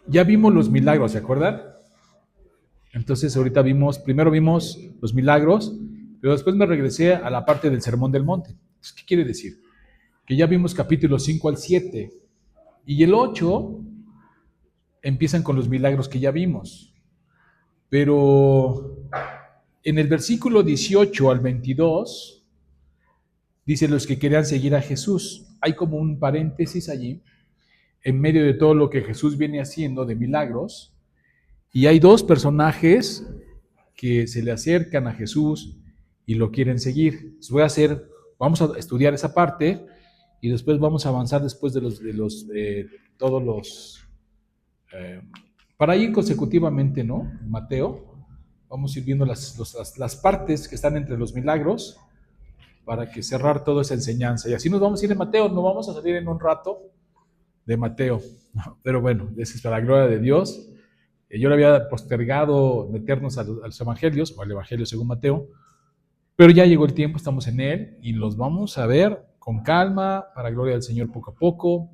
Ya vimos los milagros, ¿se acuerdan? Entonces ahorita primero vimos los milagros, pero después me regresé a la parte del Sermón del Monte. ¿Qué quiere decir? Que ya vimos capítulos 5 al 7 y el 8 empiezan con los milagros que ya vimos. Pero en el versículo 18 al 22 dice los que querían seguir a Jesús. Hay como un paréntesis allí, en medio de todo lo que Jesús viene haciendo de milagros, y hay dos personajes que se le acercan a Jesús y lo quieren seguir. Vamos a estudiar esa parte y después vamos a avanzar después todos los, para ir consecutivamente, ¿no? Mateo, vamos a ir viendo las partes que están entre los milagros para que cerrar toda esa enseñanza. Y así nos vamos a ir en Mateo, no vamos a salir en un rato de Mateo, pero bueno, eso es para la gloria de Dios. Yo le había postergado meternos a los evangelios, o al evangelio según Mateo, pero ya llegó el tiempo, estamos en él, y los vamos a ver con calma, para gloria del Señor poco a poco,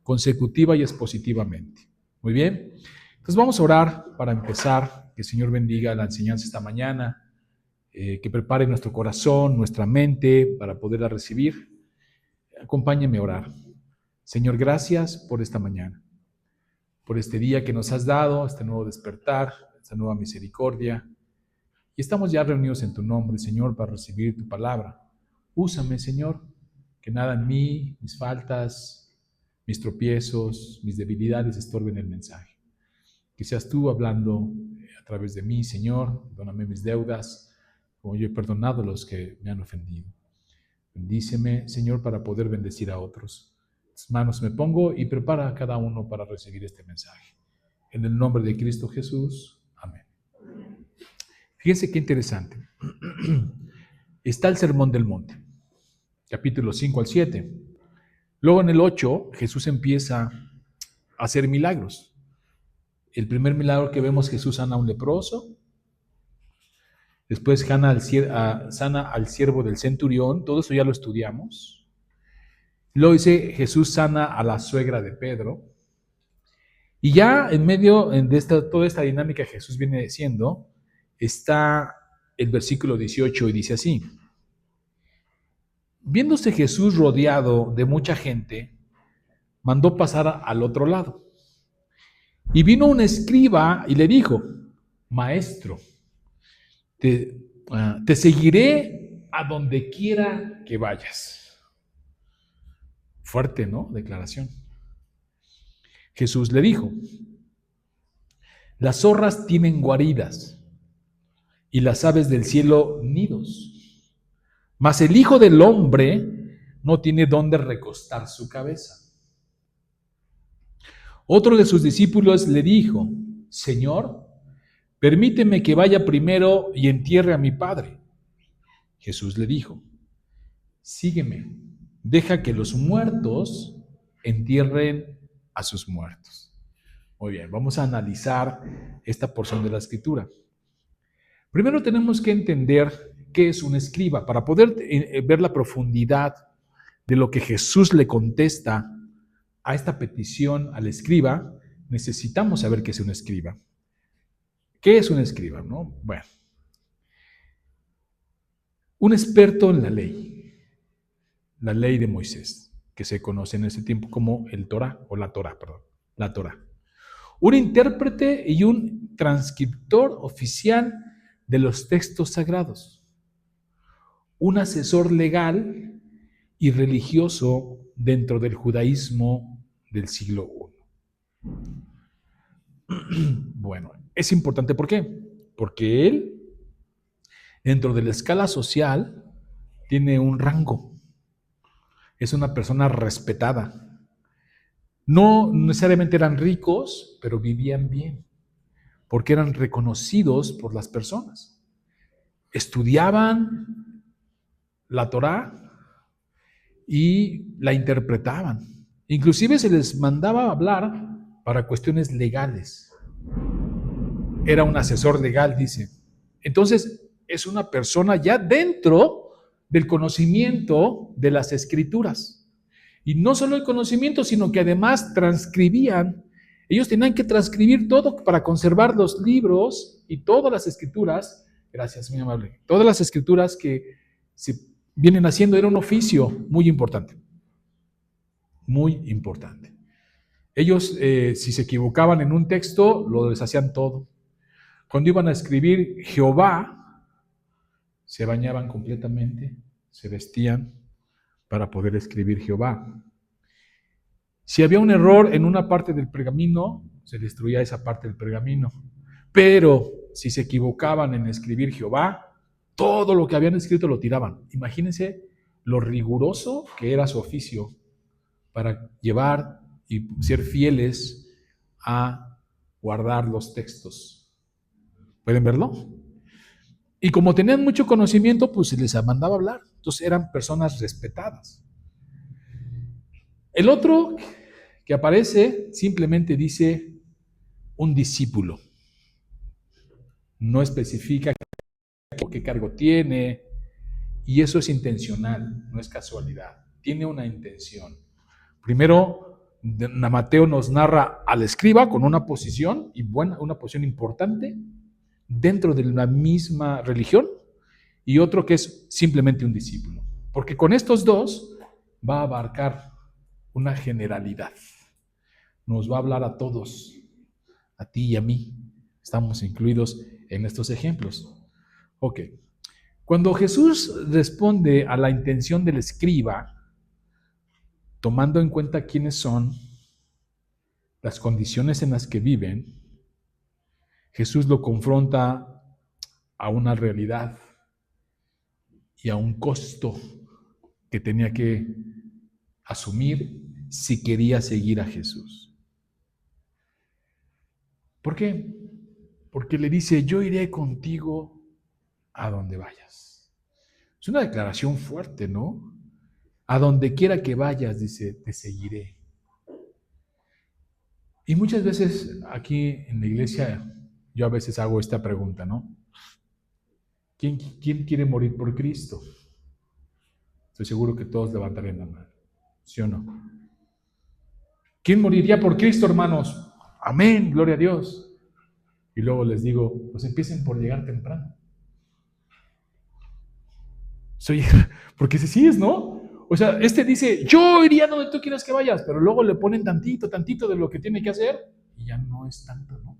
consecutiva y expositivamente. Muy bien, entonces vamos a orar para empezar, que el Señor bendiga la enseñanza esta mañana, que prepare nuestro corazón, nuestra mente, para poderla recibir. Acompáñenme a orar. Señor, gracias por esta mañana, por este día que nos has dado, este nuevo despertar, esta nueva misericordia. Y estamos ya reunidos en tu nombre, Señor, para recibir tu palabra. Úsame, Señor, que nada en mí, mis faltas, mis tropiezos, mis debilidades estorben el mensaje. Que seas tú hablando a través de mí, Señor. Perdóname mis deudas, como yo he perdonado a los que me han ofendido. Bendíceme, Señor, para poder bendecir a otros. Tus manos me pongo y prepara a cada uno para recibir este mensaje. En el nombre de Cristo Jesús. Amén. Fíjense qué interesante. Está el Sermón del Monte, capítulos 5 al 7. Luego en el 8, Jesús empieza a hacer milagros. El primer milagro que vemos, Jesús sana a un leproso. Después sana al siervo del centurión. Todo eso ya lo estudiamos. Luego dice, Jesús sana a la suegra de Pedro. Y ya en medio de toda esta dinámica que Jesús viene diciendo, está el versículo 18 y dice así: viéndose Jesús rodeado de mucha gente, mandó pasar al otro lado. Y vino un escriba y le dijo: Maestro, te seguiré a donde quiera que vayas. Fuerte, ¿no? Declaración. Jesús le dijo: las zorras tienen guaridas y las aves del cielo nidos, mas el Hijo del Hombre no tiene dónde recostar su cabeza. Otro de sus discípulos le dijo: Señor, permíteme que vaya primero y entierre a mi padre. Jesús le dijo: sígueme, deja que los muertos entierren a sus muertos. Muy bien, vamos a analizar esta porción de la Escritura. Primero tenemos que entender qué es un escriba. Para poder ver la profundidad de lo que Jesús le contesta a esta petición al escriba, necesitamos saber qué es un escriba. ¿Qué es un escriba? ¿No? Bueno, un experto en la ley de Moisés, que se conoce en ese tiempo como la Torá. Un intérprete y un transcriptor oficial de los textos sagrados. Un asesor legal y religioso dentro del judaísmo del siglo I. Bueno, es importante, ¿por qué? Porque él, dentro de la escala social, tiene un rango. Es una persona respetada. No necesariamente eran ricos, pero vivían bien, porque eran reconocidos por las personas. Estudiaban la Torá y la interpretaban. Inclusive se les mandaba a hablar para cuestiones legales. Era un asesor legal, dice. Entonces, es una persona ya dentro del conocimiento de las Escrituras. Y no solo el conocimiento, sino que además transcribían Ellos tenían que transcribir todo para conservar los libros y todas las escrituras. Gracias, muy amable. Todas las escrituras que se vienen haciendo era un oficio muy importante. Muy importante. Ellos, si se equivocaban en un texto, lo deshacían todo. Cuando iban a escribir Jehová, se bañaban completamente, se vestían para poder escribir Jehová. Si había un error en una parte del pergamino, se destruía esa parte del pergamino. Pero si se equivocaban en escribir Jehová, todo lo que habían escrito lo tiraban. Imagínense lo riguroso que era su oficio para llevar y ser fieles a guardar los textos. ¿Pueden verlo? Y como tenían mucho conocimiento, pues se les mandaba hablar. Entonces eran personas respetadas. El otro que aparece simplemente dice un discípulo. No especifica qué cargo tiene, y eso es intencional, no es casualidad. Tiene una intención. Primero, Mateo nos narra al escriba con una posición, y una posición importante dentro de la misma religión, y otro que es simplemente un discípulo. Porque con estos dos va a abarcar una generalidad. Nos va a hablar a todos, a ti y a mí. Estamos incluidos en estos ejemplos. Ok. Cuando Jesús responde a la intención del escriba, tomando en cuenta quiénes son, las condiciones en las que viven, Jesús lo confronta a una realidad y a un costo que tenía que asumir si quería seguir a Jesús. ¿Por qué? Porque le dice, yo iré contigo a donde vayas. Es una declaración fuerte, ¿no? A donde quiera que vayas, dice, te seguiré. Y muchas veces aquí en la iglesia, yo a veces hago esta pregunta, ¿no? ¿Quién quiere morir por Cristo? Estoy seguro que todos levantarían la mano, ¿sí o no? ¿Quién moriría por Cristo, hermanos? Amén, gloria a Dios. Y luego les digo, pues empiecen por llegar temprano. Porque sí es, ¿no? O sea, dice, yo iría donde tú quieras que vayas, pero luego le ponen tantito de lo que tiene que hacer y ya no es tanto, ¿no?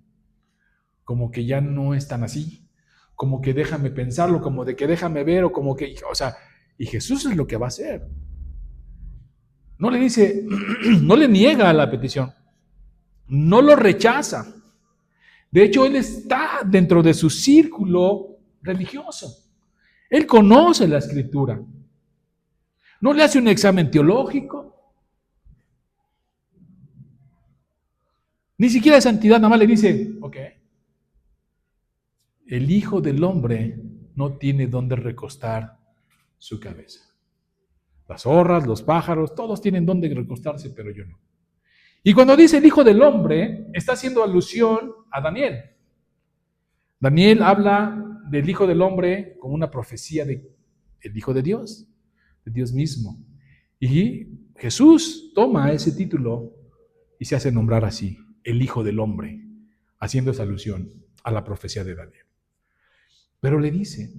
Como que ya no es tan así, como que déjame pensarlo, como de que déjame ver, o como que, o sea, y Jesús es lo que va a hacer. No le dice, no le niega la petición, no lo rechaza. De hecho, él está dentro de su círculo religioso. Él conoce la escritura. No le hace un examen teológico. Ni siquiera de santidad, nada más le dice, ok, el Hijo del Hombre no tiene dónde recostar su cabeza. Las zorras, los pájaros, todos tienen dónde recostarse, pero yo no. Y cuando dice el Hijo del Hombre, está haciendo alusión a Daniel. Daniel habla del Hijo del Hombre como una profecía del Hijo de Dios mismo. Y Jesús toma ese título y se hace nombrar así, el Hijo del Hombre, haciendo esa alusión a la profecía de Daniel. Pero le dice,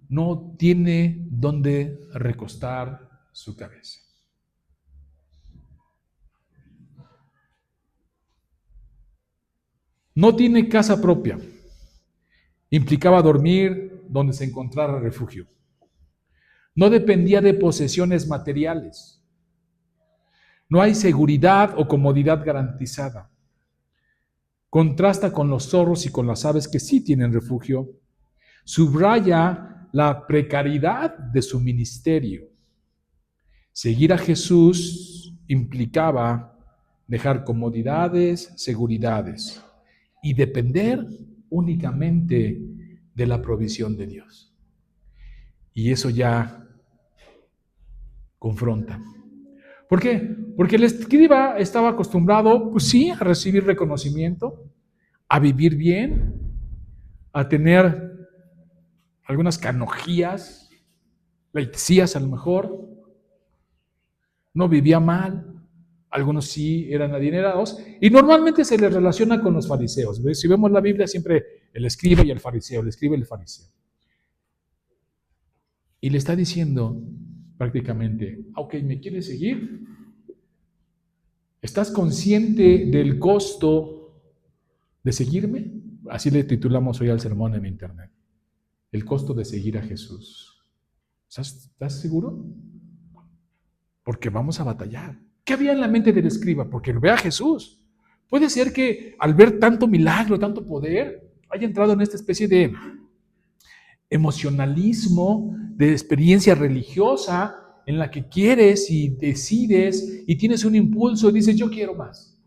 no tiene dónde recostar su cabeza. No tiene casa propia. Implicaba dormir donde se encontrara refugio. No dependía de posesiones materiales. No hay seguridad o comodidad garantizada. Contrasta con los zorros y con las aves que sí tienen refugio. Subraya la precariedad de su ministerio. Seguir a Jesús implicaba dejar comodidades, seguridades y depender únicamente de la provisión de Dios. Y eso ya confronta. ¿Por qué? Porque el escriba estaba acostumbrado, pues sí, a recibir reconocimiento, a vivir bien, a tener algunas canonjías, pleitesías a lo mejor. No vivía mal, Algunos sí eran adinerados, y normalmente se les relaciona con los fariseos. Si vemos la Biblia, siempre el escriba y el fariseo, el escriba y el fariseo. Y le está diciendo prácticamente, ok, ¿me quieres seguir? ¿Estás consciente del costo de seguirme? Así le titulamos hoy al sermón en internet. El costo de seguir a Jesús. ¿Estás seguro? Porque vamos a batallar. ¿Qué había en la mente del escriba? Porque lo ve a Jesús. Puede ser que al ver tanto milagro, tanto poder, haya entrado en esta especie de emocionalismo, de experiencia religiosa, en la que quieres y decides y tienes un impulso y dices, yo quiero más.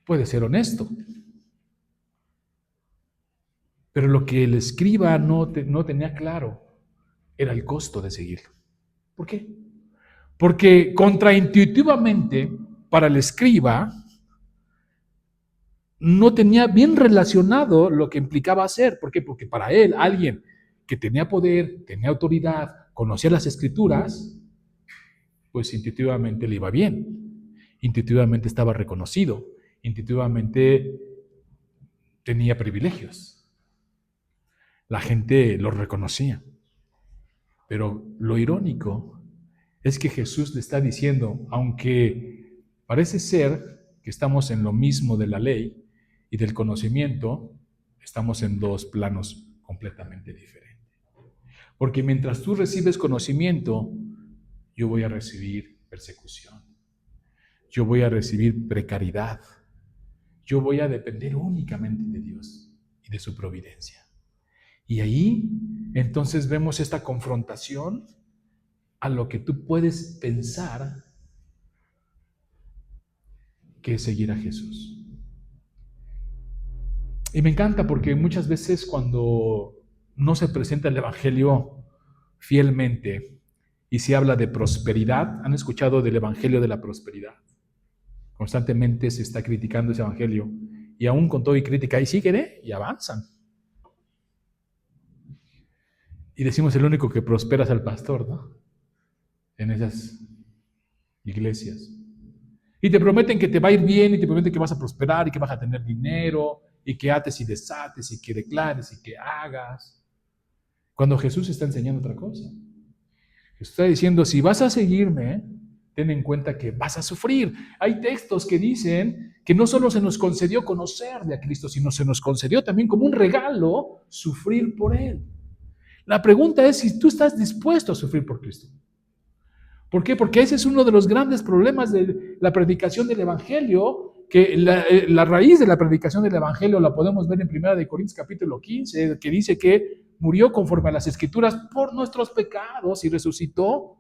Puede ser honesto. Pero lo que el escriba no tenía claro era el costo de seguirlo. ¿Por qué? Porque contraintuitivamente, para el escriba, no tenía bien relacionado lo que implicaba hacer. ¿Por qué? Porque para él, alguien que tenía poder, tenía autoridad, conocía las escrituras, pues intuitivamente le iba bien. Intuitivamente estaba reconocido. Intuitivamente tenía privilegios. La gente lo reconocía. Pero lo irónico es que Jesús le está diciendo, aunque parece ser que estamos en lo mismo de la ley y del conocimiento, estamos en dos planos completamente diferentes. Porque mientras tú recibes conocimiento, yo voy a recibir persecución. Yo voy a recibir precariedad. Yo voy a depender únicamente de Dios y de su providencia. Y ahí entonces vemos esta confrontación a lo que tú puedes pensar que es seguir a Jesús. Y me encanta porque muchas veces cuando no se presenta el Evangelio fielmente y se habla de prosperidad, ¿han escuchado del Evangelio de la prosperidad? Constantemente se está criticando ese Evangelio y aún con todo y crítica ahí siguen y avanzan. Y decimos el único que prospera es al pastor, ¿no? En esas iglesias. Y te prometen que te va a ir bien y te prometen que vas a prosperar y que vas a tener dinero y que ates y desates y que declares y que hagas. Cuando Jesús está enseñando otra cosa. Jesús está diciendo, si vas a seguirme, ten en cuenta que vas a sufrir. Hay textos que dicen que no solo se nos concedió conocerle a Cristo, sino se nos concedió también como un regalo sufrir por Él. La pregunta es si tú estás dispuesto a sufrir por Cristo. ¿Por qué? Porque ese es uno de los grandes problemas de la predicación del Evangelio, que la raíz de la predicación del Evangelio la podemos ver en 1 Corintios capítulo 15, que dice que murió conforme a las Escrituras por nuestros pecados y resucitó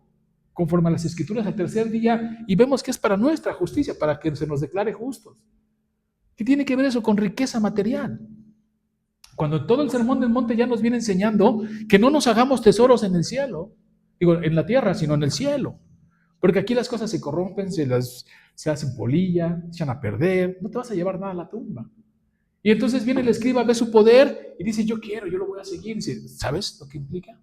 conforme a las Escrituras al tercer día, y vemos que es para nuestra justicia, para que se nos declare justos. ¿Qué tiene que ver eso con riqueza material? Cuando todo el Sermón del Monte ya nos viene enseñando que no nos hagamos tesoros en el cielo, digo, en la tierra, sino en el cielo. Porque aquí las cosas se corrompen, se hacen polilla, se echan a perder, no te vas a llevar nada a la tumba. Y entonces viene el escriba, ve su poder y dice, yo quiero, yo lo voy a seguir. Y dice, ¿sabes lo que implica?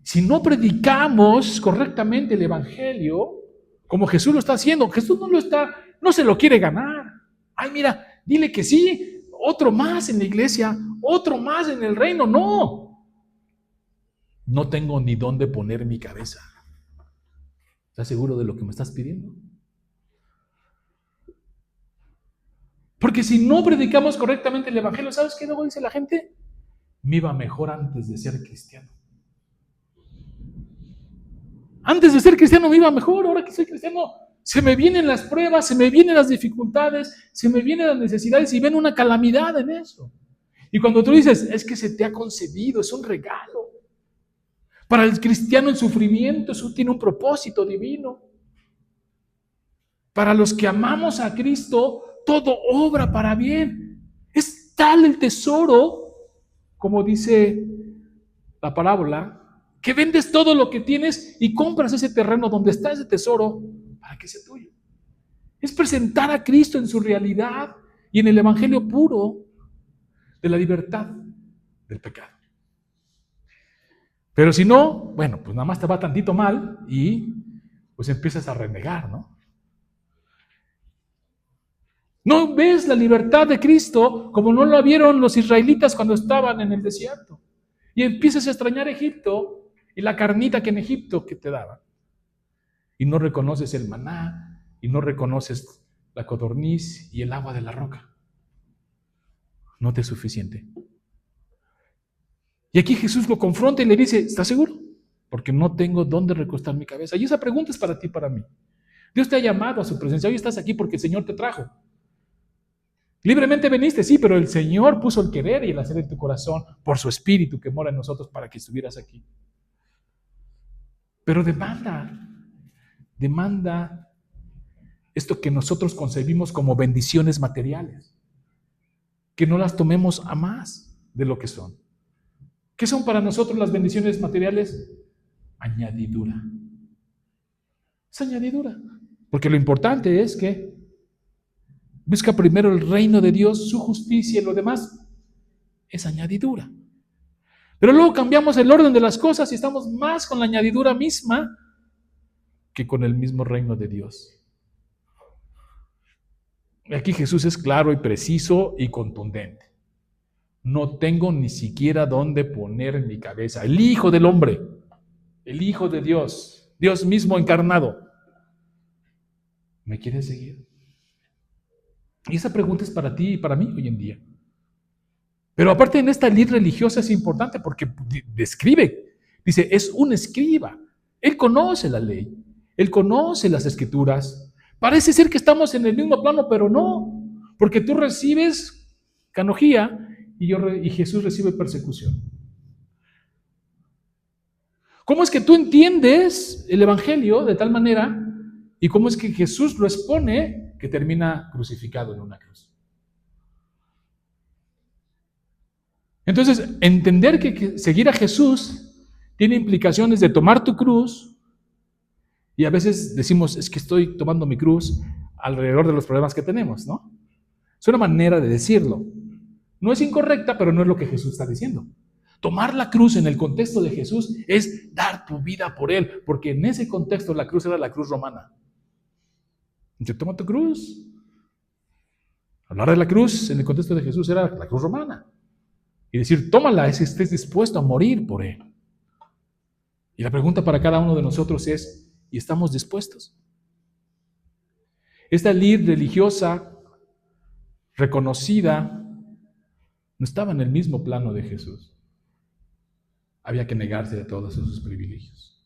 Si no predicamos correctamente el Evangelio, como Jesús lo está haciendo, Jesús no se lo quiere ganar. Ay, mira, dile que sí, otro más en la iglesia, otro más en el reino. No tengo ni dónde poner mi cabeza. ¿Estás seguro de lo que me estás pidiendo? Porque si no predicamos correctamente el Evangelio, ¿sabes qué luego dice la gente? Me iba mejor antes de ser cristiano. Antes de ser cristiano me iba mejor, ahora que soy cristiano se me vienen las pruebas, se me vienen las dificultades, se me vienen las necesidades y ven una calamidad en eso. Y cuando tú dices, es que se te ha concedido, es un regalo. Para el cristiano el sufrimiento eso tiene un propósito divino. Para los que amamos a Cristo, todo obra para bien. Es tal el tesoro, como dice la parábola, que vendes todo lo que tienes y compras ese terreno donde está ese tesoro para que sea tuyo. Es presentar a Cristo en su realidad y en el evangelio puro de la libertad del pecado. Pero si no, bueno, pues nada más te va tantito mal y pues empiezas a renegar, ¿no? No ves la libertad de Cristo como no la vieron los israelitas cuando estaban en el desierto. Y empiezas a extrañar Egipto y la carnita que en Egipto que te daban. Y no reconoces el maná, y no reconoces la codorniz y el agua de la roca. No te es suficiente. Y aquí Jesús lo confronta y le dice, ¿estás seguro? Porque no tengo dónde recostar mi cabeza. Y esa pregunta es para ti y para mí. Dios te ha llamado a su presencia. Hoy estás aquí porque el Señor te trajo. Libremente veniste, sí, pero el Señor puso el querer y el hacer en tu corazón por su Espíritu que mora en nosotros para que estuvieras aquí. Pero demanda esto que nosotros concebimos como bendiciones materiales, que no las tomemos a más de lo que son. ¿Qué son para nosotros las bendiciones materiales? Añadidura. Es añadidura. Porque lo importante es que busca primero el reino de Dios, su justicia y lo demás es añadidura. Pero luego cambiamos el orden de las cosas y estamos más con la añadidura misma que con el mismo reino de Dios. Aquí Jesús es claro y preciso y contundente. No tengo ni siquiera dónde poner mi cabeza. El Hijo del Hombre, el Hijo de Dios, Dios mismo encarnado, ¿me quiere seguir? Y esa pregunta es para ti y para mí hoy en día. Pero aparte en esta ley religiosa es importante porque describe, dice, es un escriba. Él conoce la ley, él conoce las escrituras. Parece ser que estamos en el mismo plano, pero no, porque tú recibes canojía y Jesús recibe persecución. ¿Cómo es que tú entiendes el Evangelio de tal manera y cómo es que Jesús lo expone que termina crucificado en una cruz? Entonces, entender que seguir a Jesús tiene implicaciones de tomar tu cruz, y a veces decimos, es que estoy tomando mi cruz alrededor de los problemas que tenemos, ¿no? Es una manera de decirlo. No es incorrecta, pero no es lo que Jesús está diciendo. Tomar la cruz en el contexto de Jesús es dar tu vida por Él, porque en ese contexto la cruz era la cruz romana. Entonces, toma tu cruz. Hablar de la cruz en el contexto de Jesús era la cruz romana. Y decir, tómala, es que estés dispuesto a morir por Él. Y la pregunta para cada uno de nosotros es, ¿y estamos dispuestos? Esta ley religiosa reconocida no estaba en el mismo plano de Jesús. Había que negarse de todos esos privilegios.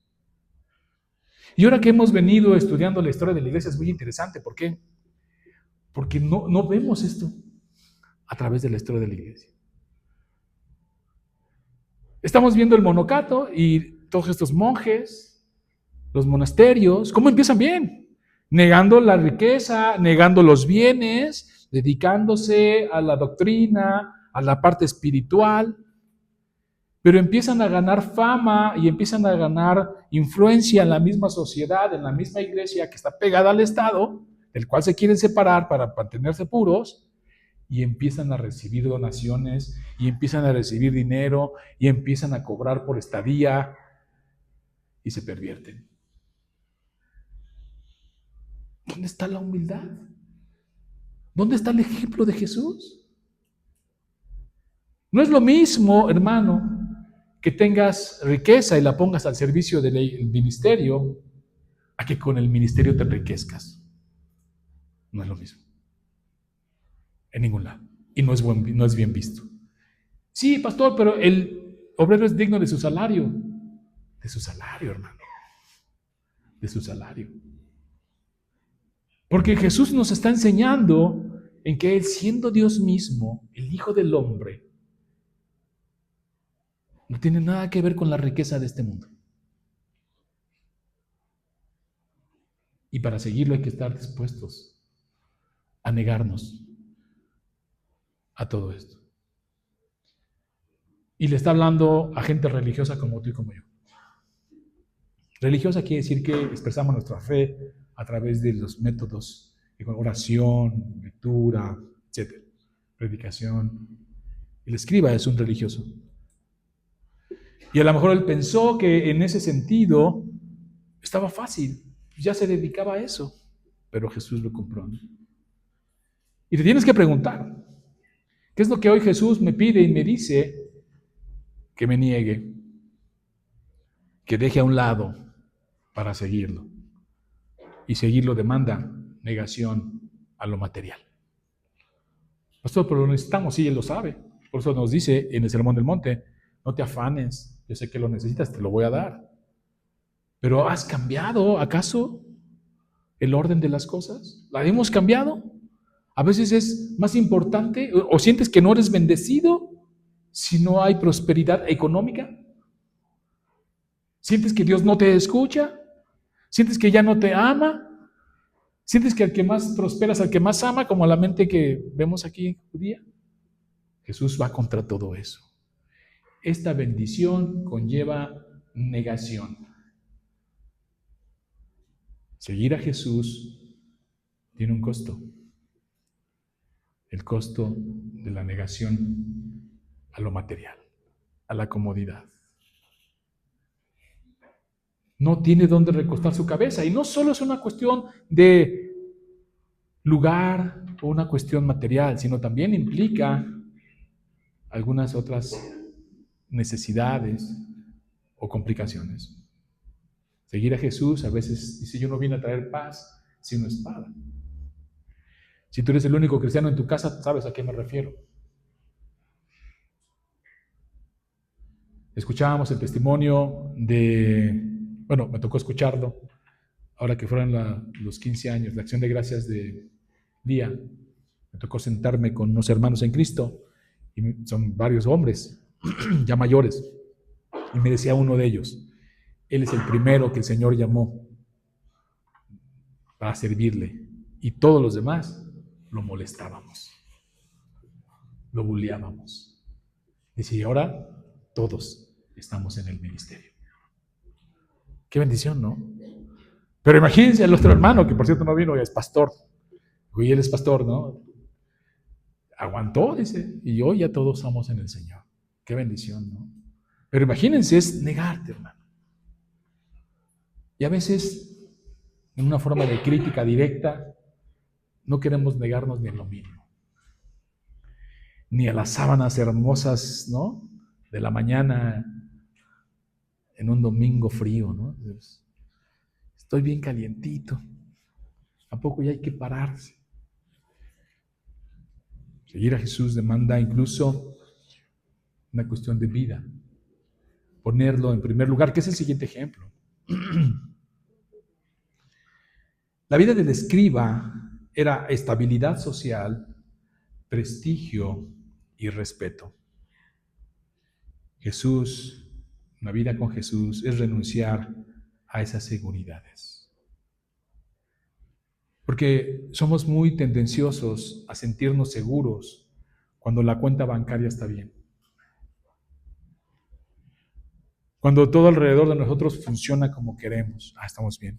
Y ahora que hemos venido estudiando la historia de la iglesia es muy interesante. ¿Por qué? Porque no vemos esto a través de la historia de la iglesia. Estamos viendo el monocato y todos estos monjes, los monasterios, ¿cómo empiezan bien? Negando la riqueza, negando los bienes, dedicándose a la doctrina, a la parte espiritual, pero empiezan a ganar fama y empiezan a ganar influencia en la misma sociedad, en la misma iglesia que está pegada al Estado, del cual se quieren separar para mantenerse puros, y empiezan a recibir donaciones, y empiezan a recibir dinero, y empiezan a cobrar por estadía, y se pervierten. ¿Dónde está la humildad? ¿Dónde está el ejemplo de Jesús? No es lo mismo, hermano, que tengas riqueza y la pongas al servicio del ministerio, a que con el ministerio te enriquezcas. No es lo mismo. En ningún lado. Y no es bien visto. Sí, pastor, pero el obrero es digno de su salario. De su salario, hermano. De su salario. Porque Jesús nos está enseñando en que Él, siendo Dios mismo, el Hijo del Hombre, no tiene nada que ver con la riqueza de este mundo. Y para seguirlo hay que estar dispuestos a negarnos a todo esto. Y le está hablando a gente religiosa como tú y como yo. Religiosa quiere decir que expresamos nuestra fe a través de los métodos de oración, lectura, etc. Predicación. El escriba es un religioso. Y a lo mejor él pensó que en ese sentido estaba fácil, ya se dedicaba a eso, pero Jesús lo compró, ¿no? Y te tienes que preguntar, ¿qué es lo que hoy Jesús me pide y me dice? Que me niegue, que deje a un lado para seguirlo. Y seguirlo demanda negación a lo material. Pastor, pero lo necesitamos, sí, Él lo sabe. Por eso nos dice en el Sermón del Monte, no te afanes, yo sé que lo necesitas, te lo voy a dar. Pero ¿has cambiado acaso el orden de las cosas? ¿La hemos cambiado? A veces es más importante, o sientes que no eres bendecido si no hay prosperidad económica. ¿Sientes que Dios no te escucha? ¿Sientes que ya no te ama? ¿Sientes que al que más prosperas, al que más ama, como la mente que vemos aquí judía? Jesús va contra todo eso. Esta bendición conlleva negación. Seguir a Jesús tiene un costo. El costo de la negación a lo material, a la comodidad. No tiene dónde recostar su cabeza. Y no solo es una cuestión de lugar o una cuestión material, sino también implica algunas otras necesidades o complicaciones. Seguir a Jesús a veces dice, yo no vine a traer paz, sino espada. Si tú eres el único cristiano en tu casa, sabes a qué me refiero. Escuchábamos el testimonio me tocó escucharlo, ahora que fueron los 15 años, la acción de gracias de Lía, me tocó sentarme con unos hermanos en Cristo, y son varios hombres, ya mayores, y me decía uno de ellos, él es el primero que el Señor llamó para servirle, y todos los demás lo molestábamos, lo bulleábamos. Dice, y ahora todos estamos en el ministerio. Qué bendición, ¿no? Pero imagínense al otro hermano, que por cierto no vino, es pastor. Y él es pastor, ¿no? Aguantó, dice, y hoy ya todos estamos en el Señor. Qué bendición, ¿no? Pero imagínense, es negarte, hermano. Y a veces, en una forma de crítica directa, no queremos negarnos ni en lo mínimo. Ni a las sábanas hermosas, ¿no? De la mañana en un domingo frío, ¿no? Estoy bien calientito. ¿A poco ya hay que pararse? Seguir a Jesús demanda incluso una cuestión de vida. Ponerlo en primer lugar, que es el siguiente ejemplo. La vida del escriba era estabilidad social, prestigio y respeto. Jesús, una vida con Jesús, es renunciar a esas seguridades. Porque somos muy tendenciosos a sentirnos seguros cuando la cuenta bancaria está bien. Cuando todo alrededor de nosotros funciona como queremos. Estamos bien.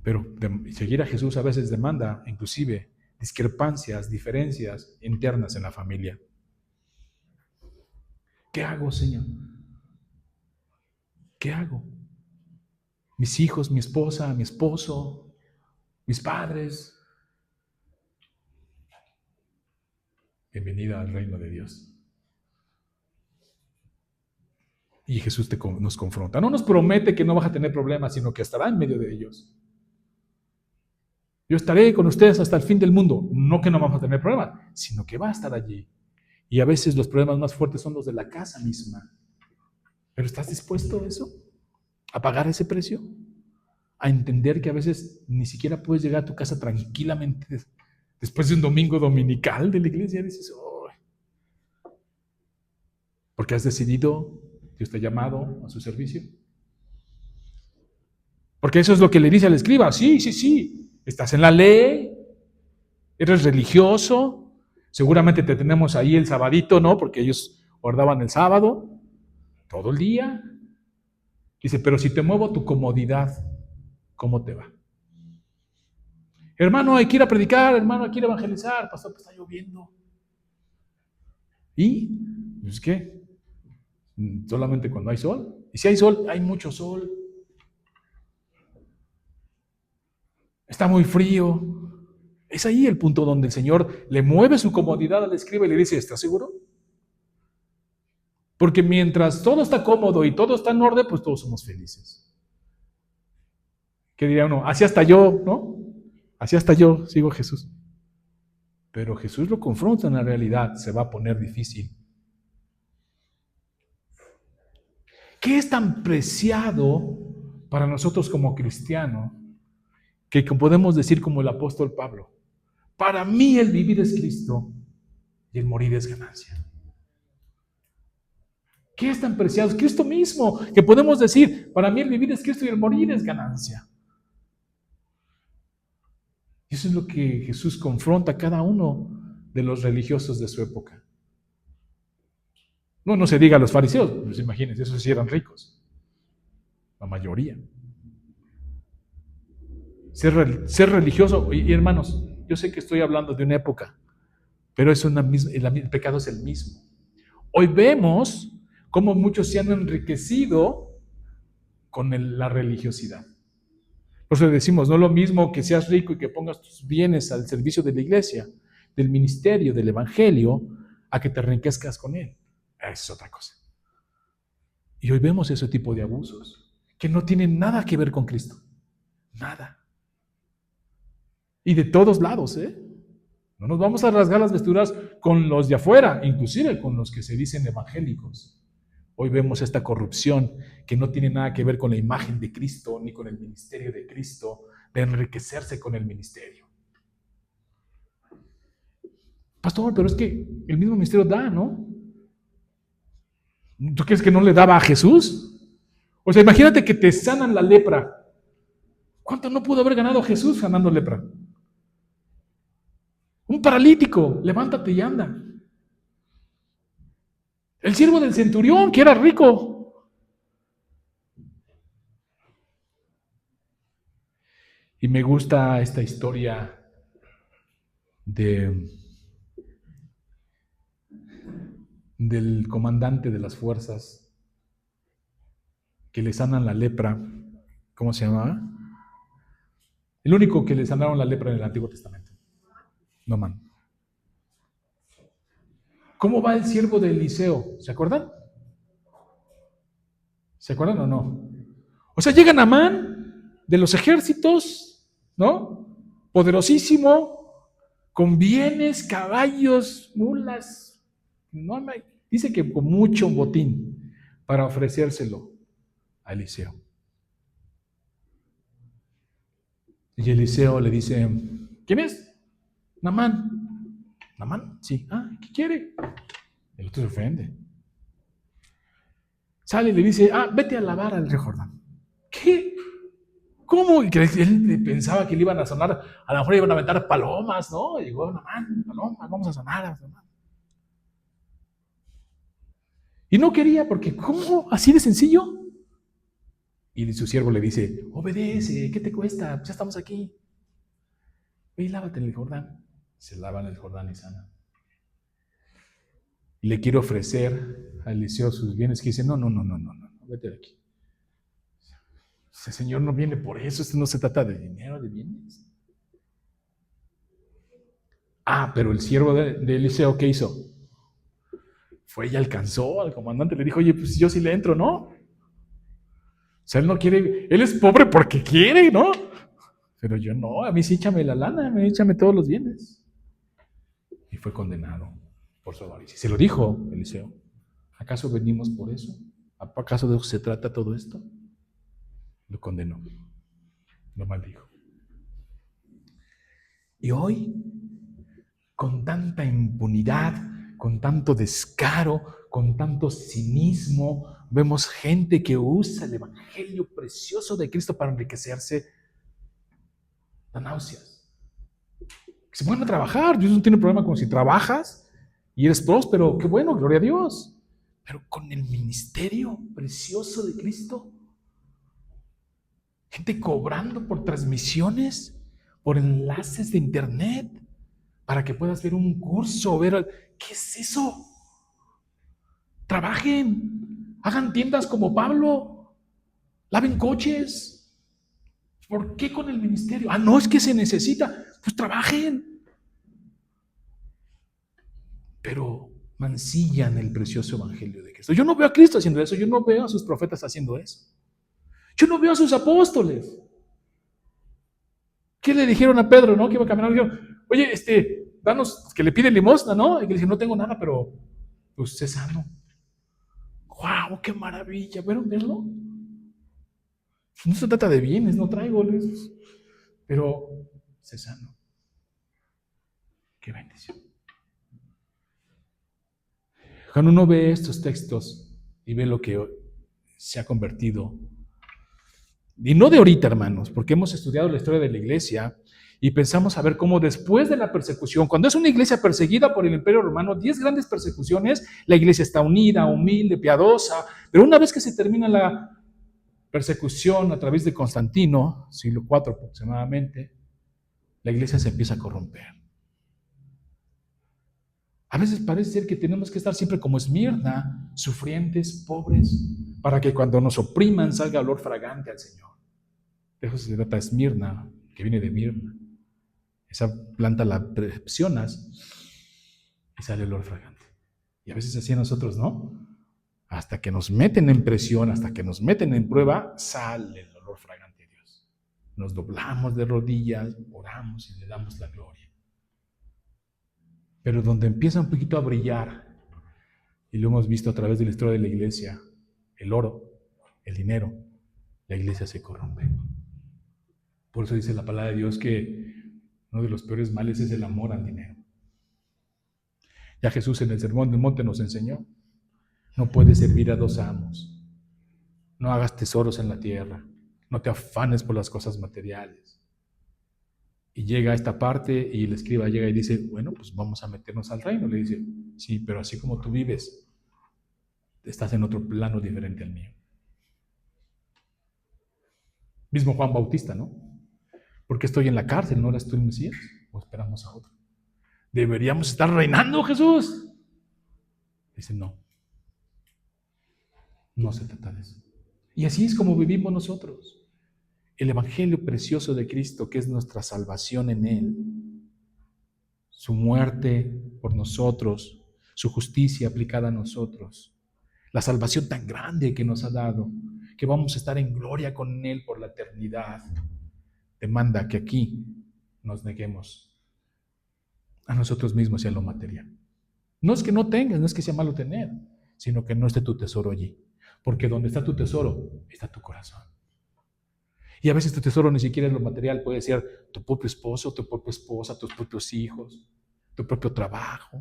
Pero seguir a Jesús a veces demanda, inclusive, discrepancias, diferencias internas en la familia. ¿Qué hago, Señor? ¿Qué hago? Mis hijos, mi esposa, mi esposo, mis padres. Bienvenida al reino de Dios. Y Jesús nos confronta. No nos promete que no vas a tener problemas, sino que estará en medio de ellos. Yo estaré con ustedes hasta el fin del mundo. No que no vamos a tener problemas, sino que va a estar allí. Y a veces los problemas más fuertes son los de la casa misma. ¿Pero estás dispuesto a eso? ¿A pagar ese precio? ¿A entender que a veces ni siquiera puedes llegar a tu casa tranquilamente después de un domingo dominical de la iglesia? Dices, oh, porque has decidido, Dios te ha llamado a su servicio. Porque eso es lo que le dice al escriba. Sí, estás en la ley, eres religioso, seguramente te tenemos ahí el sabadito, ¿no? Porque ellos guardaban el sábado todo el día. Dice, pero si te muevo tu comodidad, ¿cómo te va? Hermano, hay que ir a predicar, hermano, hay que ir a evangelizar, pastor, pues está lloviendo. ¿Y? Pues, ¿qué? Solamente cuando hay sol. Y si hay sol, hay mucho sol. Está muy frío. Es ahí el punto donde el Señor le mueve su comodidad al escriba y le dice, ¿estás seguro? Porque mientras todo está cómodo y todo está en orden, pues todos somos felices. ¿Qué diría uno? Así hasta yo, ¿no? Así hasta yo sigo a Jesús. Pero Jesús lo confronta en la realidad, se va a poner difícil. ¿Qué es tan preciado para nosotros como cristianos que podemos decir como el apóstol Pablo? Para mí el vivir es Cristo y el morir es ganancia. ¿Qué es tan preciado? Es Cristo mismo, que podemos decir, para mí el vivir es Cristo y el morir es ganancia. Y eso es lo que Jesús confronta a cada uno de los religiosos de su época. No se diga a los fariseos, pues imagínense, esos sí eran ricos. La mayoría. Ser religioso, y hermanos, yo sé que estoy hablando de una época, pero el pecado es el mismo. Hoy vemos cómo muchos se han enriquecido con la religiosidad. Por eso decimos, no es lo mismo que seas rico y que pongas tus bienes al servicio de la iglesia, del ministerio, del evangelio, a que te enriquezcas con él. Esa es otra cosa. Y hoy vemos ese tipo de abusos que no tienen nada que ver con Cristo. Nada. Y de todos lados, ¿eh? No nos vamos a rasgar las vestiduras con los de afuera, inclusive con los que se dicen evangélicos. Hoy vemos esta corrupción que no tiene nada que ver con la imagen de Cristo ni con el ministerio de Cristo, de enriquecerse con el ministerio. Pastor, pero es que el mismo ministerio da, ¿no? ¿Tú crees que no le daba a Jesús? O sea, imagínate que te sanan la lepra. ¿Cuánto no pudo haber ganado Jesús sanando lepra? Un paralítico, levántate y anda. El siervo del centurión, que era rico. Y me gusta esta historia del comandante de las fuerzas que le sanan la lepra. ¿Cómo se llamaba? El único que le sanaron la lepra en el Antiguo Testamento. Naamán. ¿Cómo va el siervo de Eliseo? ¿Se acuerdan? ¿Se acuerdan o no? O sea, llega Naamán de los ejércitos, ¿no? Poderosísimo, con bienes, caballos, mulas. No, dice que con mucho botín para ofrecérselo a Eliseo. Y Eliseo le dice, ¿quién es? Naamán. ¿Naamán? Sí. Ah, ¿qué quiere? El otro se ofende. Sale y le dice, vete a lavar al río Jordán. ¿Qué? ¿Cómo? Y que él pensaba que le iban a sonar, a lo mejor iban a aventar palomas, ¿no? Y digo, Naamán, palomas, vamos a sonar. Y no quería porque, ¿cómo? ¿Así de sencillo? Y su siervo le dice, obedece, ¿qué te cuesta? Pues ya estamos aquí. Ve y lávate en el Jordán. Se lava en el Jordán y sana. Y le quiere ofrecer a Eliseo sus bienes, que dice, no, vete de aquí. Ese Señor no viene por eso, esto no se trata de dinero, de bienes. Pero el siervo de Eliseo, ¿qué hizo? Fue y alcanzó al comandante, le dijo, oye, pues yo sí le entro, ¿no? O sea, él no quiere, él es pobre porque quiere, ¿no? Pero yo no, a mí sí échame la lana, échame todos los bienes. Y fue condenado por su avaricia. Se lo dijo Eliseo. ¿Acaso venimos por eso? ¿Acaso de eso se trata todo esto? Lo condenó, lo maldijo. Y hoy, con tanta impunidad, con tanto descaro, con tanto cinismo, vemos gente que usa el evangelio precioso de Cristo para enriquecerse. Da náuseas. Que se ponen a trabajar. Dios no tiene problema con si trabajas y eres próspero. Qué bueno, gloria a Dios. Pero con el ministerio precioso de Cristo, gente cobrando por transmisiones, por enlaces de internet, para que puedas ver un curso, ¿qué es eso? Trabajen. Hagan tiendas como Pablo. Laven coches. ¿Por qué con el ministerio? Ah, no, es que se necesita. Pues trabajen. Pero mancillan el precioso evangelio de Cristo. Yo no veo a Cristo haciendo eso. Yo no veo a sus profetas haciendo eso. Yo no veo a sus apóstoles. ¿Qué le dijeron a Pedro, no? Que iba caminando. Dijeron, oye, danos, que le piden limosna, ¿no? Y que le dicen, no tengo nada, pero pues sé sano. ¡Wow! ¡Qué maravilla! ¿Vieron verlo? No se trata de bienes, no traigo, pero sé sano. ¡Qué bendición! Cuando uno ve estos textos y ve lo que se ha convertido, y no de ahorita, hermanos, porque hemos estudiado la historia de la iglesia y pensamos a ver cómo después de la persecución, cuando es una iglesia perseguida por el Imperio Romano, 10 grandes persecuciones, la iglesia está unida, humilde, piadosa, pero una vez que se termina la persecución a través de Constantino, siglo IV aproximadamente, la iglesia se empieza a corromper. A veces parece ser que tenemos que estar siempre como Esmirna, sufrientes, pobres, para que cuando nos opriman salga olor fragante al Señor. De eso se trata Esmirna, que viene de Mirna. Esa planta la presionas y sale olor fragante. Y a veces así a nosotros, ¿no? Hasta que nos meten en presión, hasta que nos meten en prueba, sale el olor fragante de Dios. Nos doblamos de rodillas, oramos y le damos la gloria. Pero donde empieza un poquito a brillar, y lo hemos visto a través de la historia de la iglesia, el oro, el dinero, la iglesia se corrompe. Por eso dice la palabra de Dios que uno de los peores males es el amor al dinero. Ya Jesús en el Sermón del Monte nos enseñó, no puedes servir a dos amos, no hagas tesoros en la tierra, no te afanes por las cosas materiales. Y llega a esta parte y el escriba llega y dice, bueno, pues vamos a meternos al reino. Le dice, sí, pero así como tú vives, estás en otro plano diferente al mío. Mismo Juan Bautista, ¿no? ¿Por qué estoy en la cárcel? ¿No eres tú el Mesías? ¿O esperamos a otro? ¿Deberíamos estar reinando, Jesús? Dice, no. No se trata de eso. Y así es como vivimos nosotros. El evangelio precioso de Cristo, que es nuestra salvación en Él, su muerte por nosotros, su justicia aplicada a nosotros, la salvación tan grande que nos ha dado, que vamos a estar en gloria con Él por la eternidad, demanda que aquí nos neguemos a nosotros mismos y a lo material. No es que no tengas, no es que sea malo tener, sino que no esté tu tesoro allí. Porque donde está tu tesoro, está tu corazón. Y a veces tu tesoro ni siquiera es lo material, puede ser tu propio esposo, tu propia esposa, tus propios hijos, tu propio trabajo,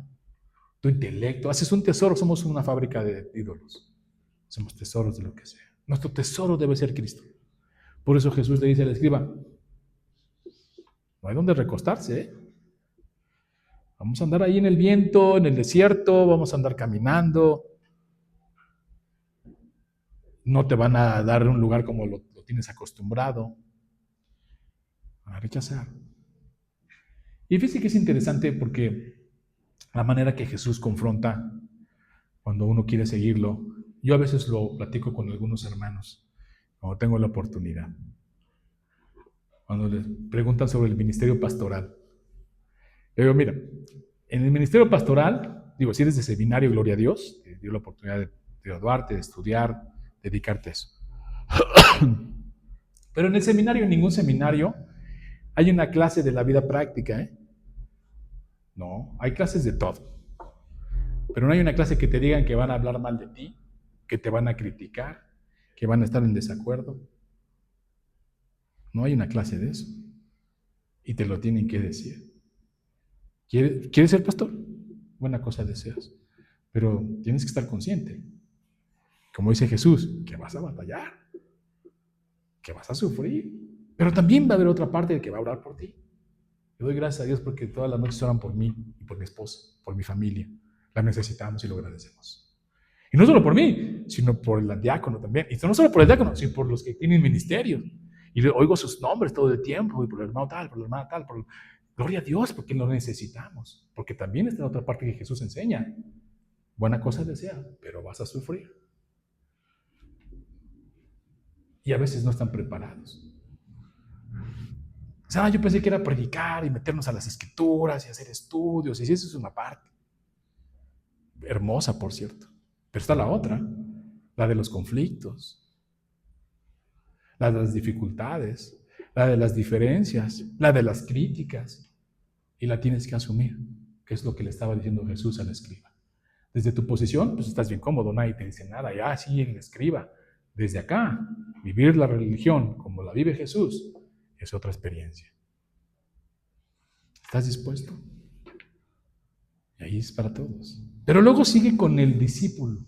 tu intelecto. Haces un tesoro, somos una fábrica de ídolos. Somos tesoros de lo que sea. Nuestro tesoro debe ser Cristo. Por eso Jesús le dice al escriba, no hay donde recostarse, ¿eh? Vamos a andar ahí en el viento, en el desierto, vamos a andar caminando. No te van a dar un lugar como lo tienes acostumbrado. Van a rechazar. Y fíjate que es interesante porque la manera que Jesús confronta cuando uno quiere seguirlo, yo a veces lo platico con algunos hermanos, cuando tengo la oportunidad. Cuando les preguntan sobre el ministerio pastoral. Yo digo, mira, en el ministerio pastoral, digo, si eres de seminario, gloria a Dios, te dio la oportunidad de graduarte, de estudiar, dedicarte a eso. Pero en el seminario, en ningún seminario, hay una clase de la vida práctica, ¿eh? No, hay clases de todo. Pero no hay una clase que te digan que van a hablar mal de ti, que te van a criticar, que van a estar en desacuerdo. No hay una clase de eso. Y te lo tienen que decir. ¿Quieres ser pastor? Buena cosa deseas. Pero tienes que estar consciente. Como dice Jesús, que vas a batallar, que vas a sufrir. Pero también va a haber otra parte de que va a orar por ti. Yo doy gracias a Dios porque todas las noches oran por mí y por mi esposa, por mi familia. La necesitamos y lo agradecemos. Y no solo por mí, sino por el diácono también. Y no solo por el diácono, sino por los que tienen ministerio. Y oigo sus nombres todo el tiempo, y por el hermano tal, por la hermana tal. Gloria a Dios, porque lo necesitamos. Porque también está la otra parte que Jesús enseña. Buena cosa desea, pero vas a sufrir. y a veces no están preparados. O sea, yo pensé que era predicar y meternos a las escrituras y hacer estudios, y sí, eso es una parte. Hermosa, por cierto. Pero está la otra, la de los conflictos, la de las dificultades, la de las diferencias, la de las críticas. Y la tienes que asumir, que es lo que le estaba diciendo Jesús al escriba. Desde tu posición, pues estás bien cómodo, nadie te dice nada. Ya, sí, el escriba. Desde acá, vivir la religión como la vive Jesús es otra experiencia. ¿Estás dispuesto? Y ahí es para todos. Pero luego sigue con el discípulo.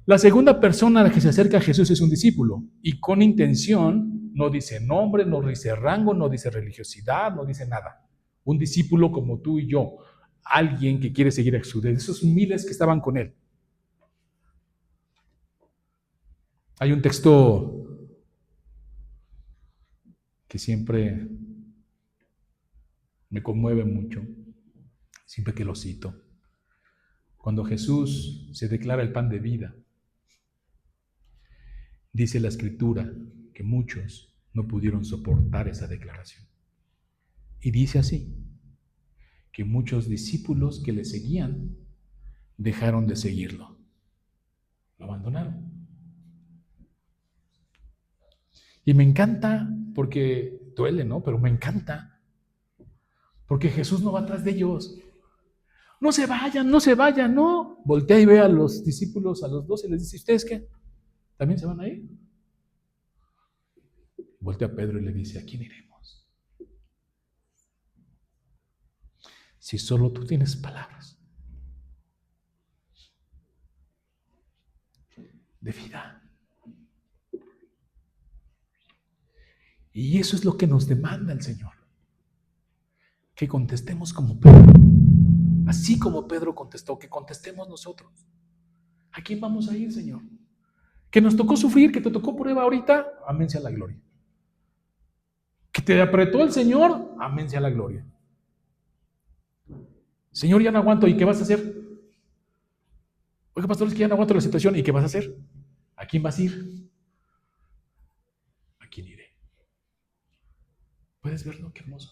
La segunda persona a la que se acerca a Jesús es un discípulo, y con intención no dice nombre, no dice rango, no dice religiosidad, no dice nada. Un discípulo como tú y yo, alguien que quiere seguir a Jesús, de esos miles que estaban con él. Hay un texto que siempre me conmueve mucho, siempre que lo cito. Cuando Jesús se declara el pan de vida, dice la Escritura que muchos no pudieron soportar esa declaración. Y dice así, que muchos discípulos que le seguían dejaron de seguirlo. Lo abandonaron. Y me encanta porque duele, ¿no? Pero me encanta. Porque Jesús no va atrás de ellos. No se vayan, no se vayan, no. Voltea y ve a los discípulos, a los 12, y les dice, ¿ustedes qué? ¿También se van a ir? Voltea a Pedro y le dice, ¿a quién iremos? Si solo tú tienes palabras de vida. Y eso es lo que nos demanda el Señor. Que contestemos como Pedro. Así como Pedro contestó, que contestemos nosotros. ¿A quién vamos a ir, Señor? Que nos tocó sufrir, que te tocó prueba ahorita, amén sea la gloria. Que te apretó el Señor, amén sea la gloria. Señor, ya no aguanto, ¿y qué vas a hacer? Oiga, pastor, es que ya no aguanto la situación, ¿y qué vas a hacer? ¿A quién vas a ir? ¿A quién iré? ¿Puedes verlo? Qué hermoso.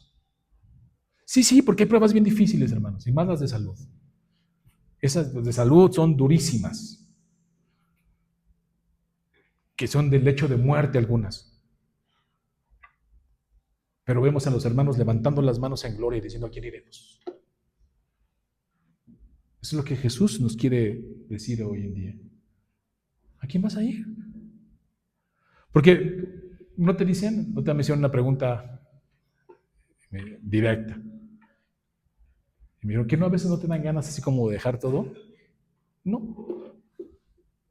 Sí, porque hay pruebas bien difíciles, hermanos, y más las de salud. Esas de salud son durísimas, que son del lecho de muerte algunas. Pero vemos a los hermanos levantando las manos en gloria y diciendo, ¿a quién iremos? Eso es lo que Jesús nos quiere decir hoy en día. ¿A quién vas a ir? Porque no te mencionan una pregunta directa. Y me dijeron, ¿que no a veces no te dan ganas así como de dejar todo? No.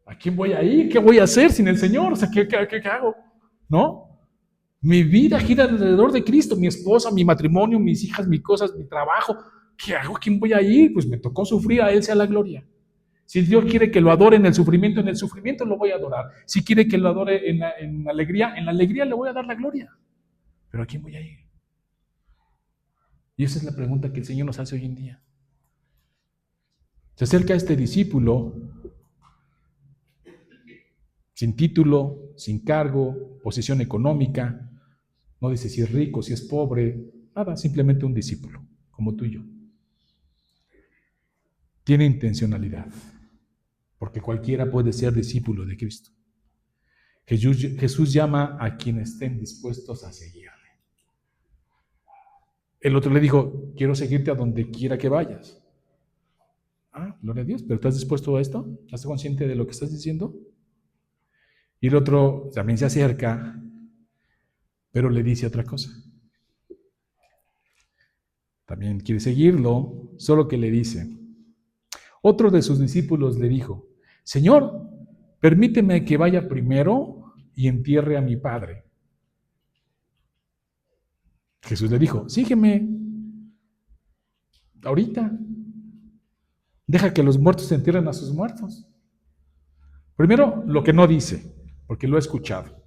¿A quién voy a ir? ¿Qué voy a hacer sin el Señor? O sea, ¿qué hago? ¿No? Mi vida gira alrededor de Cristo, mi esposa, mi matrimonio, mis hijas, mis cosas, mi trabajo. ¿Qué hago? ¿A quién voy a ir? Pues me tocó sufrir, a Él sea la gloria. Si Dios quiere que lo adore en el sufrimiento lo voy a adorar. Si quiere que lo adore en la alegría le voy a dar la gloria. ¿Pero a quién voy a ir? Y esa es la pregunta que el Señor nos hace hoy en día. Se acerca a este discípulo sin título, sin cargo, posición económica. No dice si es rico, si es pobre, nada, simplemente un discípulo, como tú y yo. Tiene intencionalidad, porque cualquiera puede ser discípulo de Cristo. Jesús llama a quienes estén dispuestos a seguirle. El otro le dijo, quiero seguirte a donde quiera que vayas. Gloria a Dios, pero ¿estás dispuesto a esto? ¿Estás consciente de lo que estás diciendo? Y el otro también se acerca, pero le dice otra cosa. También quiere seguirlo, solo que le dice. Otro de sus discípulos le dijo, Señor, permíteme que vaya primero y entierre a mi padre. Jesús le dijo, sígueme ahorita. Deja que los muertos entierren a sus muertos. Primero, lo que no dice, porque lo he escuchado,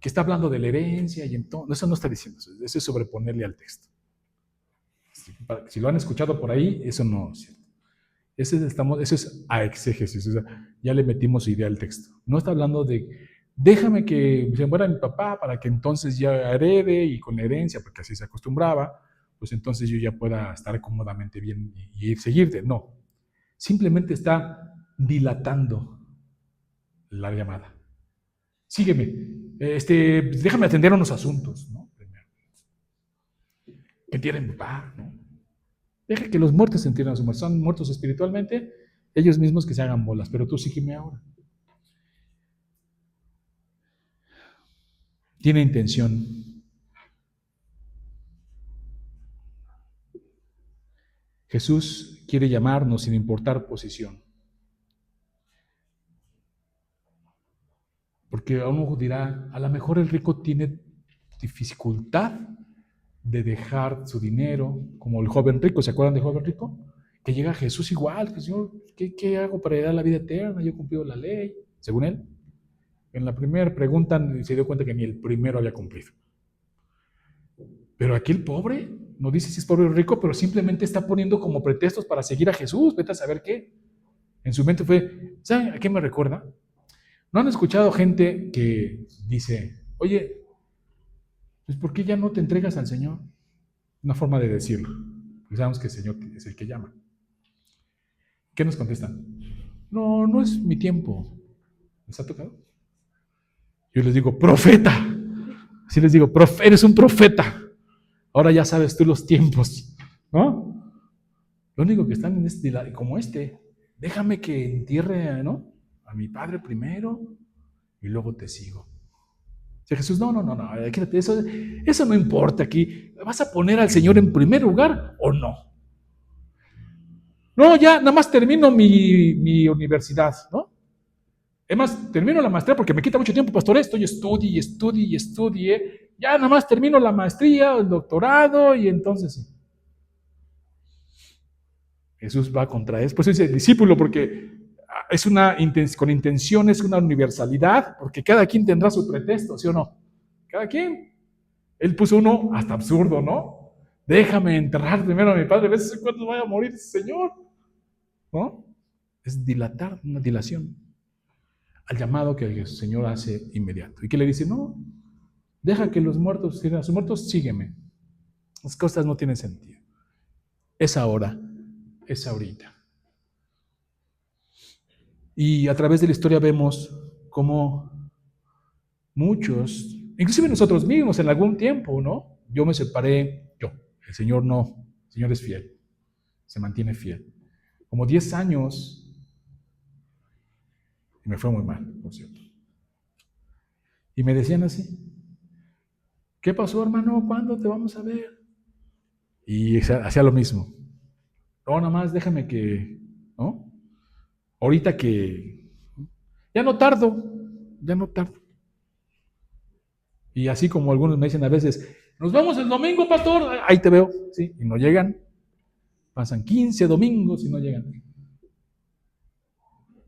que está hablando de la herencia y entonces, eso no está diciendo, eso es sobreponerle al texto. Si lo han escuchado por ahí, eso no es cierto. Eso es a exégesis, o sea, ya le metimos idea al texto. No está hablando de, déjame que se muera mi papá para que entonces ya herede y con la herencia, porque así se acostumbraba, pues entonces yo ya pueda estar cómodamente bien y seguirte. No, simplemente está dilatando la llamada. Sígueme, déjame atender unos asuntos, ¿no? Que tienen papá, ¿no? Deja que los muertos se entierren a su muerte. Son muertos espiritualmente, ellos mismos que se hagan bolas, pero tú sígueme ahora. Tiene intención. Jesús quiere llamarnos sin importar posición. Porque a uno dirá, a lo mejor el rico tiene dificultad de dejar su dinero, como el joven rico. ¿Se acuerdan del joven rico? Que llega a Jesús igual, que Señor, ¿qué hago para heredar la vida eterna? Yo he cumplido la ley, según él. En la primera pregunta se dio cuenta que ni el primero había cumplido. Pero aquí el pobre, no dice si es pobre o rico, pero simplemente está poniendo como pretextos para seguir a Jesús. Vete a saber qué. En su mente fue, ¿saben a qué me recuerda? ¿No han escuchado gente que dice, oye, pues ¿por qué ya no te entregas al Señor? Una forma de decirlo. Pues sabemos que el Señor es el que llama. ¿Qué nos contestan? No, no es mi tiempo. ¿Les ha tocado? Yo les digo, profeta. Así les digo, eres un profeta. Ahora ya sabes tú los tiempos, ¿no? Lo único que están en este, como déjame que entierre, ¿no? A mi padre primero y luego te sigo. Dice Jesús, no, quédate, eso no importa aquí. ¿Vas a poner al Señor en primer lugar o no? No, ya nada más termino mi universidad, ¿no? Además, termino la maestría porque me quita mucho tiempo, pastor, estoy estudie. Ya nada más termino la maestría, el doctorado y entonces sí. Jesús va contra eso. Pues dice discípulo porque es con intención, es una universalidad, porque cada quien tendrá su pretexto, ¿sí o no? Cada quien. Él puso uno hasta absurdo, ¿no? Déjame enterrar primero a mi padre, a veces cuando vaya a morir ese Señor, ¿no? Es dilatar, una dilación al llamado que el Señor hace inmediato. ¿Y qué le dice? No, deja que los muertos sigan a sus muertos, sígueme. Las cosas no tienen sentido. Es ahora, es ahorita. Y a través de la historia vemos cómo muchos, inclusive nosotros mismos en algún tiempo, ¿no? Yo me separé, el Señor no, el Señor es fiel, se mantiene fiel. Como 10 años, y me fue muy mal, por cierto. Y me decían así, ¿qué pasó, hermano? ¿Cuándo te vamos a ver? Y hacía lo mismo. No, nada más déjame que, ¿no? Ahorita que, ya no tardo. Y así como algunos me dicen a veces, nos vemos el domingo, pastor, ahí te veo, sí, y no llegan. Pasan 15 domingos y no llegan.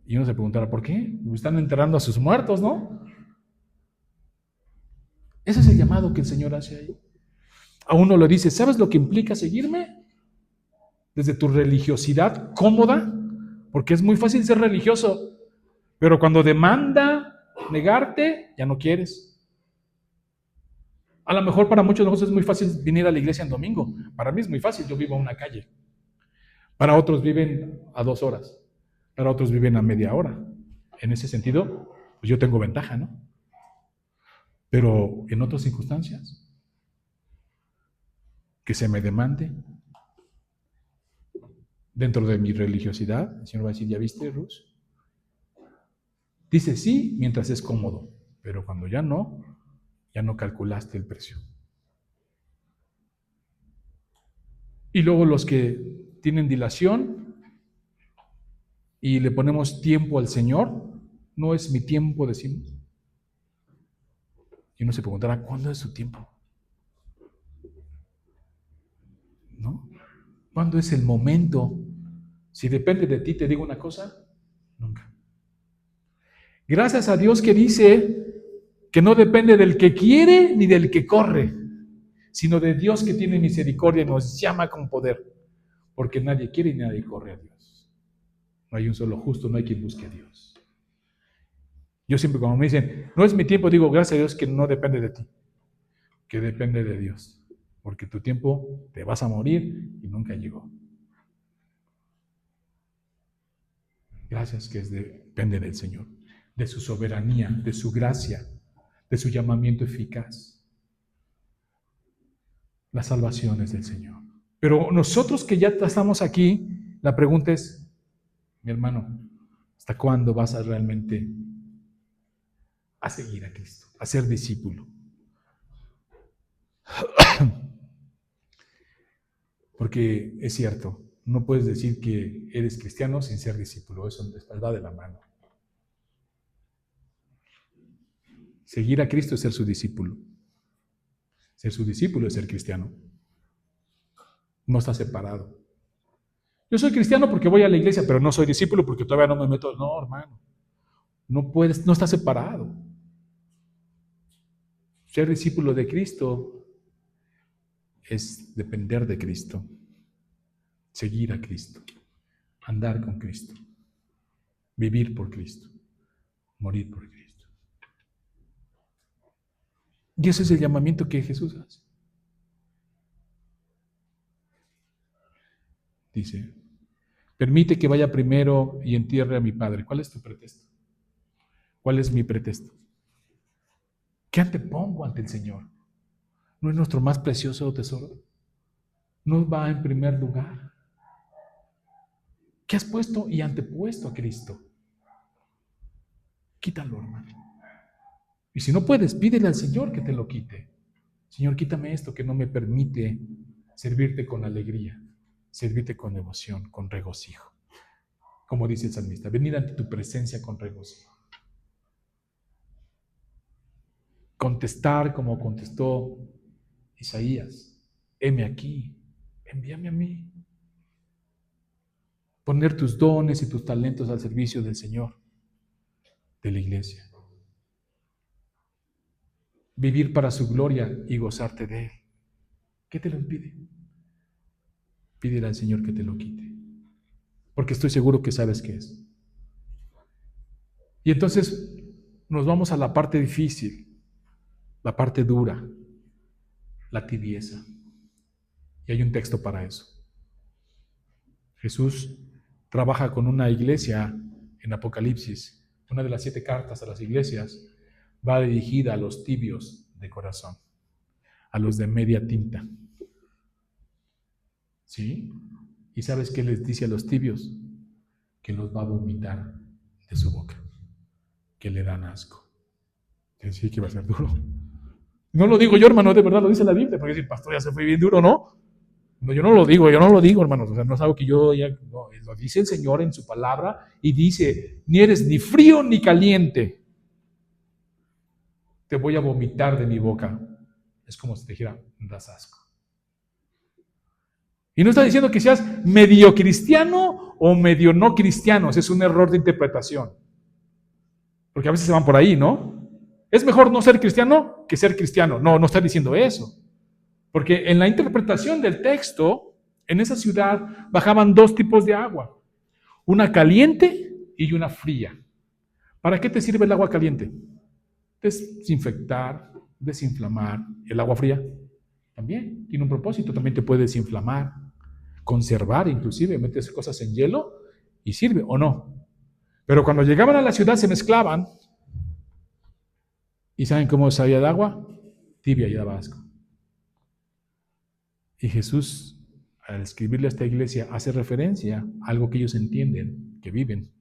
Y uno se preguntará, ¿por qué? Están enterrando a sus muertos, ¿no? Ese es el llamado que el Señor hace ahí. A uno le dice, ¿sabes lo que implica seguirme? Desde tu religiosidad cómoda, porque es muy fácil ser religioso, pero cuando demanda negarte, ya no quieres. A lo mejor para muchos de nosotros es muy fácil venir a la iglesia en domingo. Para mí es muy fácil, yo vivo a una calle. Para otros viven a 2 horas. Para otros viven a media hora. En ese sentido, pues yo tengo ventaja, ¿no? Pero en otras circunstancias, que se me demande, dentro de mi religiosidad, el Señor va a decir, ¿ya viste, Ruth? Dice sí mientras es cómodo, pero cuando ya no calculaste el precio. Y luego los que tienen dilación y le ponemos tiempo al Señor, no es mi tiempo, decimos. Y uno se preguntará, ¿cuándo es su tiempo? ¿No? ¿Cuándo es el momento? Si depende de ti, te digo una cosa, nunca. Gracias a Dios que dice que no depende del que quiere ni del que corre, sino de Dios que tiene misericordia y nos llama con poder, porque nadie quiere y nadie corre a Dios. No hay un solo justo, no hay quien busque a Dios. Yo siempre cuando me dicen, no es mi tiempo, digo, gracias a Dios que no depende de ti, que depende de Dios. Porque tu tiempo te vas a morir y nunca llegó. Gracias que depende del Señor, de su soberanía, de su gracia, de su llamamiento eficaz. La salvación es del Señor. Pero nosotros que ya estamos aquí, la pregunta es, mi hermano, ¿hasta cuándo vas a realmente a seguir a Cristo, a ser discípulo? Porque es cierto, no puedes decir que eres cristiano sin ser discípulo, eso va de la mano. Seguir a Cristo es ser su discípulo. Ser su discípulo es ser cristiano. No está separado. Yo soy cristiano porque voy a la iglesia, pero no soy discípulo porque todavía no me meto. No, hermano. No puedes, no está separado. Ser discípulo de Cristo es depender de Cristo, seguir a Cristo, andar con Cristo, vivir por Cristo, morir por Cristo. Y ese es el llamamiento que Jesús hace. Dice, permite que vaya primero y entierre a mi padre. ¿Cuál es tu pretexto? ¿Cuál es mi pretexto? ¿Qué antepongo ante el Señor? ¿No es nuestro más precioso tesoro? ¿No va en primer lugar? ¿Qué has puesto y antepuesto a Cristo? Quítalo, hermano. Y si no puedes, pídele al Señor que te lo quite. Señor, quítame esto que no me permite servirte con alegría, servirte con devoción, con regocijo. Como dice el salmista, venir ante tu presencia con regocijo. Contestar como contestó Isaías, heme aquí, envíame a mí. Poner tus dones y tus talentos al servicio del Señor, de la iglesia. Vivir para su gloria y gozarte de Él. ¿Qué te lo impide? Pídele al Señor que te lo quite, porque estoy seguro que sabes qué es. Y entonces nos vamos a la parte difícil, la parte dura, la tibieza. Y hay un texto para eso. Jesús trabaja con una iglesia en Apocalipsis. Una de las 7 cartas a las iglesias va dirigida a los tibios de corazón, a los de media tinta. ¿Sí? ¿Y sabes qué les dice a los tibios? Que los va a vomitar de su boca, que le dan asco. Sí, que va a ser duro. No lo digo yo, hermano, de verdad lo dice la Biblia, porque si el pastor ya se fue bien duro, ¿no? No, yo no lo digo, hermanos. O sea, no es algo que yo ya, no, lo dice el Señor en su palabra y dice, ni eres ni frío ni caliente. Te voy a vomitar de mi boca. Es como si te dijera, das asco. Y no está diciendo que seas medio cristiano o medio no cristiano. Ese es un error de interpretación. Porque a veces se van por ahí, ¿no? Es mejor no ser cristiano que ser cristiano. No, no está diciendo eso. Porque en la interpretación del texto, en esa ciudad bajaban 2 tipos de agua. Una caliente y una fría. ¿Para qué te sirve el agua caliente? Desinfectar, desinflamar. El agua fría también tiene un propósito, también te puede desinflamar, conservar inclusive, metes cosas en hielo y sirve o no. Pero cuando llegaban a la ciudad se mezclaban y ¿saben cómo sabía el agua? Tibia y daba asco. Y Jesús, al escribirle a esta iglesia, hace referencia a algo que ellos entienden, que viven.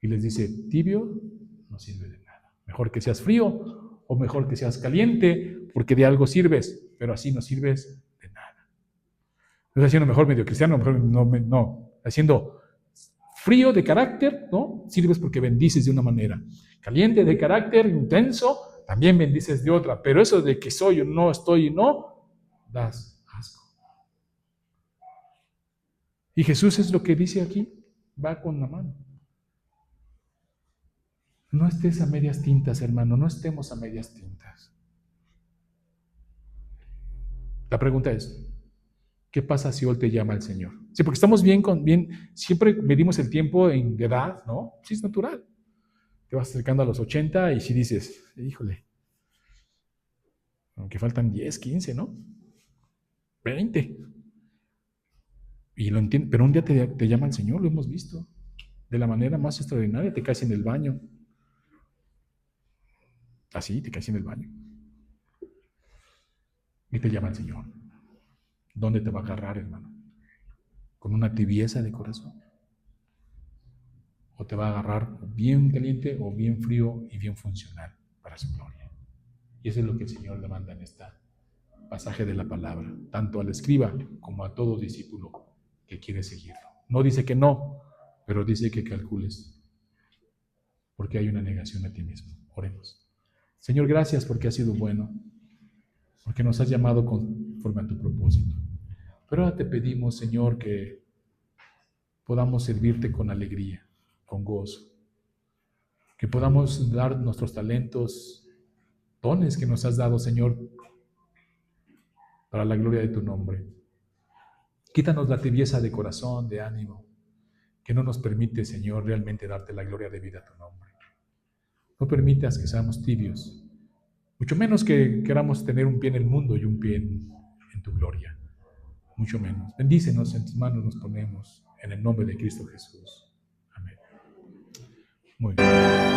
Y les dice, tibio no sirve de nada. Mejor que seas frío o mejor que seas caliente, porque de algo sirves, pero así no sirves de nada. No es haciendo mejor medio cristiano, mejor no. Haciendo frío de carácter, ¿no? Sirves porque bendices de una manera. Caliente de carácter, intenso, también bendices de otra. Pero eso de que soy o no estoy y no, das asco. Y Jesús es lo que dice aquí, va con la mano. No estés a medias tintas, hermano, no estemos a medias tintas. La pregunta es, ¿Qué pasa si hoy te llama el Señor? Sí, porque estamos bien, siempre medimos el tiempo en edad, ¿no? Sí, es natural. Te vas acercando a los 80 y si dices, híjole, aunque faltan 10, 15, ¿no? 20. Y lo entiendo, pero un día te llama el Señor, lo hemos visto. De la manera más extraordinaria, te caes en el baño. Así, te caes en el baño. Y te llama el Señor. ¿Dónde te va a agarrar, hermano? ¿Con una tibieza de corazón? ¿O te va a agarrar bien caliente o bien frío y bien funcional para su gloria? Y eso es lo que el Señor demanda en este pasaje de la palabra, tanto al escriba como a todo discípulo que quiere seguirlo. No dice que no, pero dice que calcules, porque hay una negación a ti mismo. Oremos. Señor, gracias porque has sido bueno, porque nos has llamado conforme a tu propósito. Pero ahora te pedimos, Señor, que podamos servirte con alegría, con gozo, que podamos dar nuestros talentos, dones que nos has dado, Señor, para la gloria de tu nombre. Quítanos la tibieza de corazón, de ánimo, que no nos permite, Señor, realmente darte la gloria de vida a tu nombre. No permitas que seamos tibios, mucho menos que queramos tener un pie en el mundo y un pie en tu gloria, mucho menos. Bendícenos, en tus manos nos ponemos, en el nombre de Cristo Jesús. Amén. Muy bien.